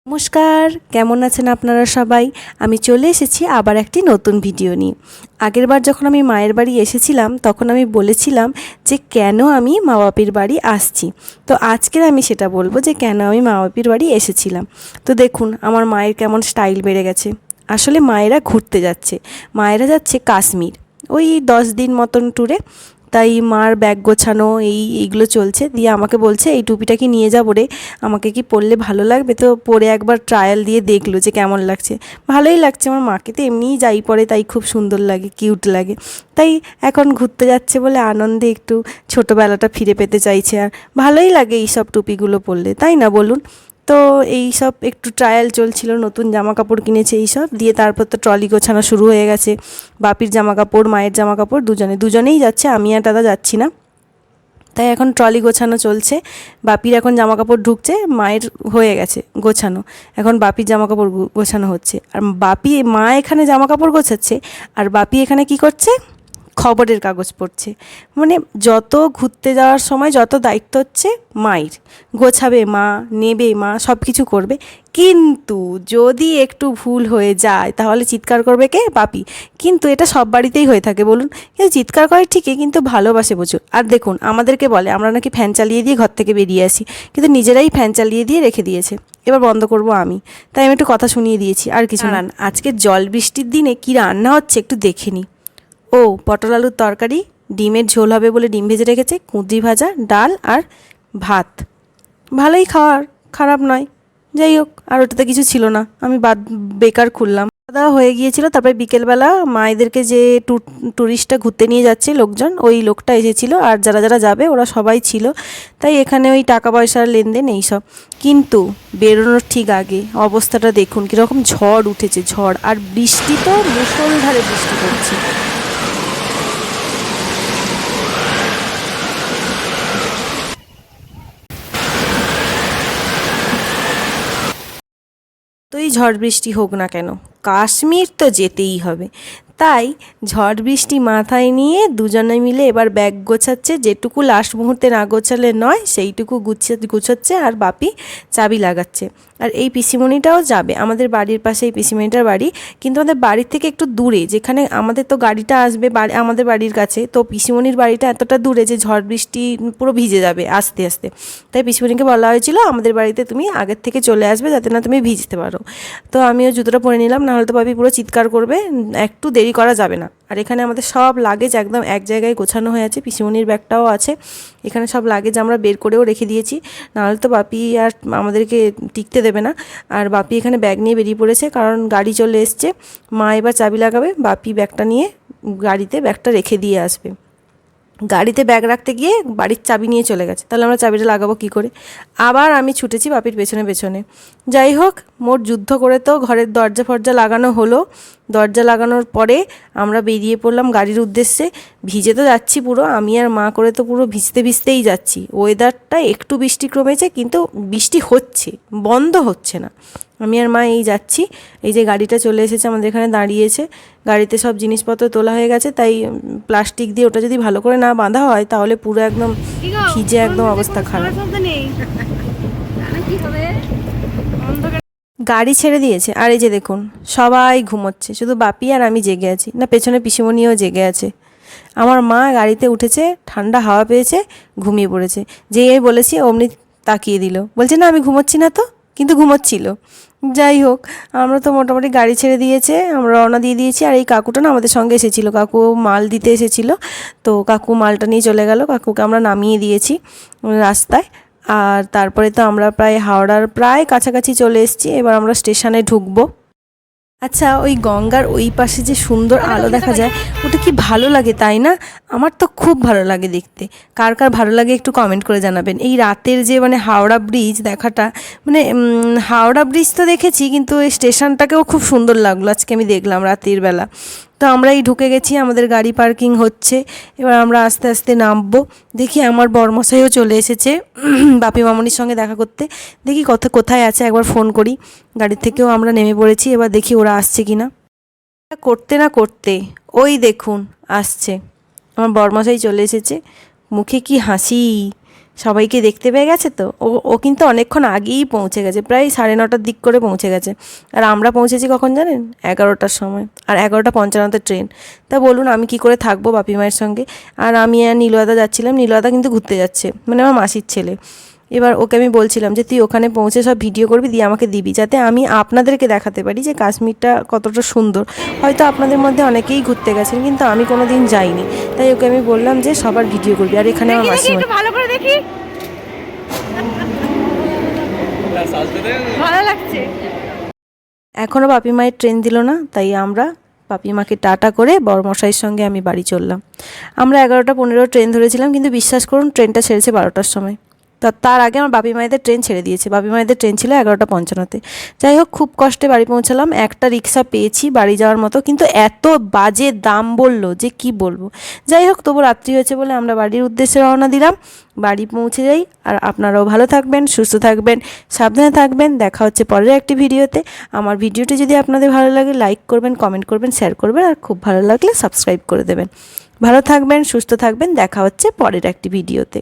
নমস্কার, কেমন আছেন আপনারা সবাই? আমি চলে এসেছি আবার একটি নতুন ভিডিও নিয়ে। আগেরবার যখন আমি মায়ের বাড়ি এসেছিলাম তখন আমি বলেছিলাম যে কেন আমি মা বাপির বাড়ি আসছি। তো আজকের আমি সেটা বলবো যে কেন আমি মা বাপির বাড়ি এসেছিলাম। তো দেখুন আমার মায়ের কেমন স্টাইল বেড়ে গেছে। আসলে মায়েরা ঘুরতে যাচ্ছে, মায়েরা যাচ্ছে কাশ্মীর, ওই 10 দিন মতন ট্যুরে। তাই মার ব্যাগ গোছানো এইগুলো চলছে। দিয়ে আমাকে বলছে এই টুপিটা কি নিয়ে যাবো রে, আমাকে কি পরলে ভালো লাগবে? তো পরে একবার ট্রায়াল দিয়ে দেখলো যে কেমন লাগছে। ভালোই লাগছে, আমার মাকে তো এমনিই যাই পরে তাই খুব সুন্দর লাগে, কিউট লাগে। তাই এখন ঘুরতে যাচ্ছে বলে আনন্দে একটু ছোটোবেলাটা ফিরে পেতে চাইছে। আর ভালোই লাগে এই সব টুপিগুলো পরলে, তাই না বলুন? তো এই সব একটু ট্রায়াল চলছিল, নতুন জামা কাপড় কিনেছে এই সব দিয়ে। তারপর তো ট্রলি গোছানো শুরু হয়ে গেছে। বাপির জামা কাপড়, মায়ের জামা কাপড় দুজনেই যাচ্ছে, আমি আর দাদা যাচ্ছি না। তাই এখন ট্রলি গোছানো চলছে। বাপির এখন জামা কাপড় ঢুকছে, মায়ের হয়ে গেছে গোছানো, এখন বাপির জামা কাপড় গোছানো হচ্ছে। আর মা এখানে জামা কাপড় গোছাচ্ছে আর বাপি এখানে কি করছে, খবরের কাগজ পড়ছে। মানে যত ঘুরতে যাওয়ার সময় যত দায়িত্ব হচ্ছে মায়ের, গোছাবে মা, নেবে মা, সব কিছু করবে। কিন্তু যদি একটু ভুল হয়ে যায় তাহলে চিৎকার করবে কে? বাপি। কিন্তু এটা সব বাড়িতেই হয়ে থাকে বলুন, কেউ চিৎকার করে ঠিকই কিন্তু ভালোবাসে প্রচুর। আর দেখুন আমাদেরকে বলে আমরা নাকি ফ্যান চালিয়ে দিয়ে ঘর থেকে বেরিয়ে আসি, কিন্তু নিজেরাই ফ্যান চালিয়ে দিয়ে রেখে দিয়েছে। এবার বন্ধ করব আমি, তাই আমি একটু কথা শুনিয়ে দিয়েছি আর কিছু না। আজকে জল বৃষ্টির দিনে কি রান্না হচ্ছে একটু দেখে নিই। ও পটল আলুর তরকারি, ডিমের ঝোল হবে বলে ডিম ভেজে রেখেছে, কুঁদরি ভাজা, ডাল আর ভাত। ভালোই খাওয়ার, খারাপ নয়। যাই হোক, আর ওটাতে কিছু ছিল না, আমি বেকার খুললাম। খাওয়া দাওয়া হয়ে গিয়েছিল। তারপরে বিকেলবেলা মায়েদেরকে যে ট্যুরিস্টটা ঘুরতে নিয়ে যাচ্ছে লোকজন, ওই লোকটা এসেছিলো আর যারা যারা যাবে ওরা সবাই ছিল। তাই এখানে ওই টাকা পয়সার লেনদেন এইসব। কিন্তু বেরোনোর ঠিক আগে অবস্থাটা দেখুন কীরকম, ঝড় উঠেছে, ঝড় আর বৃষ্টি তো মুষলধারে বৃষ্টি পড়ছে। যতই ঝড় বৃষ্টি হোক না কেন কাশ্মীর তো যেতেই হবে। তাই ঝড় বৃষ্টি মাথায় নিয়ে দুজনে মিলে এবার ব্যাগ গোছাচ্ছে। যেটুকু লাস্ট মুহূর্তে না গোছালে নয় সেইটুকু গুছোচ্ছে আর বাপি চাবি লাগাচ্ছে। আর এই পিসিমণিটাও যাবে, আমাদের বাড়ির পাশে এই পিসিমণিটার বাড়ি, কিন্তু আমাদের বাড়ির থেকে একটু দূরে, যেখানে আমাদের তো গাড়িটা আসবে আমাদের বাড়ির কাছে, তো পিসিমণির বাড়িটা এতটা দূরে যে ঝড় বৃষ্টি পুরো ভিজে যাবে আস্তে আস্তে। তাই পিসিমণিকে বলা হয়েছিল আমাদের বাড়িতে তুমি আগের থেকে চলে আসবে যাতে না তুমি ভিজতে পারো। তো আমিও জুতোটা পরে নিলাম, নাহলে তো বাপি পুরো চিৎকার করবে, একটু দেরি করা যাবে না। আর এখানে আমাদের সব লাগেজ একদম এক জায়গায় গোছানো হয়ে আছে, পিসিমণির ব্যাগটাও আছে এখানে, সব লাগেজ আমরা বের করেও রেখে দিয়েছি, নাহলে তো বাপি আর আমাদেরকে টিকতে দেবে না। আর বাপি এখানে ব্যাগ নিয়ে বেরিয়ে পড়েছে, কারণ গাড়ি চলে এসছে। মা এবার চাবি লাগাবে, বাপি ব্যাগটা নিয়ে গাড়িতে ব্যাগটা রেখে দিয়ে আসবে। গাড়িতে ব্যাগ রাখতে গিয়ে বাড়ির চাবি নিয়ে চলে গেছে, তাহলে আমরা চাবিটা লাগাবো কী করে? আবার আমি ছুটেছি বাপির পেছনে পেছনে। যাই হোক, মোট যুদ্ধ করে তো ঘরের দরজা ফরজা লাগানো হলো। দরজা লাগানোর পরে আমরা বেরিয়ে পড়লাম গাড়ির উদ্দেশ্যে। ভিজে তো যাচ্ছি পুরো, আমি আর মা করে তো পুরো ভিজতে ভিজতেই যাচ্ছি। ওয়েদারটা একটু বৃষ্টি কমেছে, কিন্তু বৃষ্টি হচ্ছে, বন্ধ হচ্ছে না। আমি আর মা এই যাচ্ছি, এই যে গাড়িটা চলে এসেছে আমাদের এখানে দাঁড়িয়েছে, গাড়িতে সব জিনিসপত্র তোলা হয়ে গেছে। তাই প্লাস্টিক দিয়ে ওটা যদি ভালো করে না বাঁধা হয় তাহলে পুরো একদম ভিজে একদম অবস্থা খারাপ। গাড়ি ছেড়ে দিয়েছে আর এই যে দেখুন সবাই ঘুমোচ্ছে, শুধু বাপি আর আমি জেগে আছি, না পেছনে পিসিমণিও জেগে আছে। আমার মা গাড়িতে উঠেছে, ঠান্ডা হাওয়া পেয়েছে, ঘুমিয়ে পড়েছে। যেই আমি বলেছি অমনি তাকিয়ে দিল, বলছে না আমি ঘুমোচ্ছি না তো, কিন্তু ঘুমোচ্ছিল। যাই হোক, আমরা তো মোটামুটি গাড়ি ছেড়ে দিয়েছে, আমরা রওনা দিয়ে দিয়েছি। আর এই কাকুটা না আমাদের সঙ্গে এসেছিলো, কাকু মাল দিতে এসেছিলো, তো কাকু মালটা নিয়ে চলে গেল। কাকুকে আমরা নামিয়ে দিয়েছি রাস্তায়। আর তারপরে তো আমরা প্রায় হাওড়ার প্রায় কাছাকাছি চলে এসেছি, এবার আমরা স্টেশনে ঢুকবো। আচ্ছা, ওই গঙ্গার ওই পাশে যে সুন্দর আলো দেখা যায়, ওটা কি ভালো লাগে তাই না? আমার তো খুব ভালো লাগে দেখতে। কার কার ভালো লাগে একটু কমেন্ট করে জানাবেন। এই রাতের যে মানে হাওড়া ব্রিজ দেখাটা, মানে হাওড়া ব্রিজ তো দেখেছি, কিন্তু এই স্টেশনটাকেও খুব সুন্দর লাগলো আজকে আমি দেখলাম রাতের বেলা। তো আমরা এই ঢুকে গেছি, আমাদের গাড়ি পার্কিং হচ্ছে, এবার আমরা আস্তে আস্তে নামবো। দেখি আমার বরমশাইও চলে এসেছে বাপি মামনির সঙ্গে দেখা করতে। দেখি কোথায় আছে, একবার ফোন করি। গাড়ি থেকেও আমরা নেমে পড়েছি, এবার দেখি ওরা আসছে কি না। করতে না করতে ওই দেখুন আসছে, আমার বরমশাই চলে এসেছে। মুখে কি হাসি, সবাইকে দেখতে পেয়ে গেছে তো। ও কিন্তু অনেকক্ষণ আগেই পৌঁছে গেছে, প্রায় 9:30টার দিক করে পৌঁছে গেছে। আর আমরা পৌঁছেছি কখন জানেন? 11টার সময়, আর 11:55 ট্রেন। তা বলুন আমি কি করে থাকবো বাপি মায়ের সঙ্গে। আর আমি আর নীলুয়াদা যাচ্ছিলাম, নীলুয়াদা কিন্তু ঘুরতে যাচ্ছে, মানে আমার মাসির ছেলে। এবার ওকে আমি বলছিলাম যে তুই ওখানে পৌঁছে সব ভিডিও করবি, দিয়ে আমাকে দিবি, যাতে আমি আপনাদেরকে দেখাতে পারি যে কাশ্মীরটা কতটা সুন্দর। হয়তো আপনাদের মধ্যে অনেকেই ঘুরতে গেছেন, কিন্তু আমি কোনো দিন যাইনি, তাই ওকে আমি বললাম যে সবার ভিডিও করবি। আর এখানে আমার মাসিমা, ভালো করে দেখি, ভালো লাগছে। এখনও বাপি মায়ের ট্রেন দিল না, তাই আমরা বাপি মাকে টাটা করে বড়মশাইয়ের সঙ্গে আমি বাড়ি চললাম। আমরা 11:15 ট্রেন ধরেছিলাম, কিন্তু বিশ্বাস করুন ট্রেনটা ছেড়েছে 12টার সময়। তার আগে আমার বাপি মায়েদের ট্রেন ছেড়ে দিয়েছে। বাপি মায়েদের ট্রেন ছিল 11:55-তে। যাই হোক, খুব কষ্টে বাড়ি পৌঁছালাম। একটা রিক্সা পেয়েছি বাড়ি যাওয়ার মতো, কিন্তু এত বাজে দাম বললো যে কি বলবো। যাই হোক, তবু রাত্রি হয়েছে বলে আমরা বাড়ির উদ্দেশ্যে রওনা দিলাম। বাড়ি পৌঁছে যাই। আর আপনারাও ভালো থাকবেন, সুস্থ থাকবেন, সাবধানে থাকবেন। দেখা হচ্ছে পরের একটি ভিডিওতে। আমার ভিডিওটি যদি আপনাদের ভালো লাগে লাইক করবেন, কমেন্ট করবেন, শেয়ার করবেন, আর খুব ভালো লাগলে সাবস্ক্রাইব করে দেবেন। ভালো থাকবেন, সুস্থ থাকবেন। দেখা হচ্ছে পরের একটি ভিডিওতে।